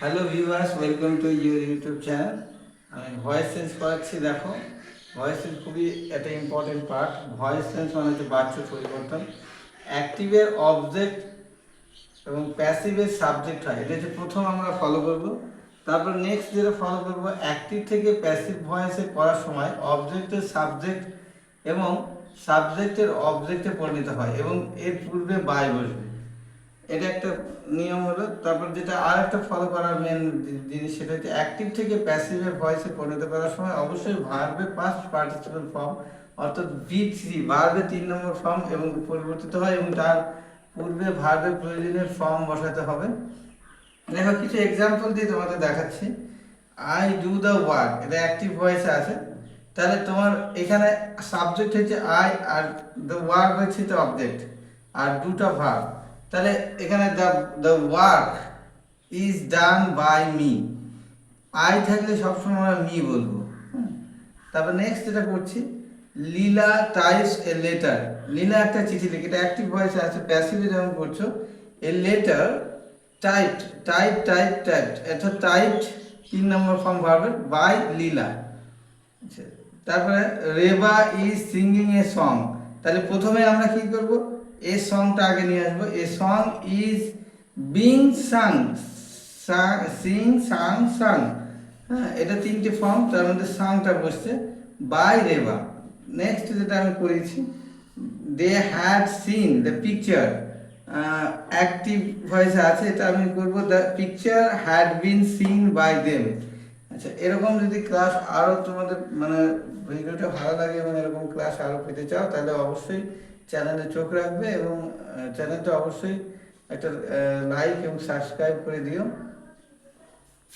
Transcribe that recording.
Hello viewers, welcome to your YouTube channel. আমি voice change করাচ্ছি। দেখো, ভয়েস চেঞ্জ খুবই একটা ইম্পর্টেন্ট পার্ট। ভয়েস চেঞ্জ মানে হচ্ছে বাচ্চার পরিবর্তন। অ্যাক্টিভের অবজেক্ট এবং প্যাসিভের সাবজেক্ট হয়, এটা হচ্ছে প্রথম আমরা ফলো করব। তারপর নেক্সট যেটা ফলো করব, অ্যাক্টিভ থেকে প্যাসিভ ভয়েসে করার সময় অবজেক্টের সাবজেক্ট এবং সাবজেক্টের অবজেক্টে পরিণত হয় এবং এর পূর্বে বাই বসবে। এটা একটা নিয়ম হলো। তারপর যেটা আর একটা ফলো করার মেন জিনিস, সেটা হচ্ছে অ্যাক্টিভ থেকে প্যাসিভের ভয়েসে পরিণত করার সময় অবশ্যই ভার্বে পাস্ট পার্টিসিপেল ফর্ম অর্থাৎ V3 ভার্বে 3 নম্বর ফর্ম এবং পরিবর্তিত হয় এবং তার পূর্বে ভার্বের প্রয়োজনীয় ফর্ম বসাতে হবে। দেখো, কিছু এক্সাম্পল দিয়ে তোমাদের দেখাচ্ছি। আই ডু দ্য ওয়ার্ক, এটা অ্যাক্টিভ ভয়েসে আছে। তাহলে তোমার এখানে সাবজেক্ট হচ্ছে আই আর দ্য ওয়ার্ক হচ্ছে দ্য অবজেক্ট আর দুটো ভার্ব। তাহলে এখানে the the work is done by me, I থাকলে সবসময় আমরা মি বলবো। তারপর নেক্সট যেটা করছি, লীলা টাইপস এ লেটার, লীলা একটা চিঠি লিখে, এটা অ্যাক্টিভ ভয়েসে আছে। প্যাসিভে যেমন করছো, এ লেটার টাইপড, টাইপড, এটা টাইপড 3 নম্বর ফর্ম ভার্বের বাই লীলা। আচ্ছা, তারপরে Reba is singing a song, তাহলে প্রথমে আমরা কি করব, এ সংটা আগে নিয়ে আসবো। A song is being sung, sing sang sung. হ্যাঁ, এটা 3টে ফর্ম, তার মধ্যে সাংটা বসছে বাই রেবা। নেক্সট যেটা আমি করেছি, they had seen the picture, active ভয়েসে আছে, এটা আমি করব the picture had been seen by them. আচ্ছা, এরকম যদি ক্লাস আরও তোমাদের মানে ভিডিওটা ভালো লাগে এবং এরকম ক্লাস আরও পেতে চাও, তাহলে অবশ্যই চ্যানেলে চোখ রাখবে এবং চ্যানেলটা অবশ্যই একটা লাইক এবং সাবস্ক্রাইব করে দিও।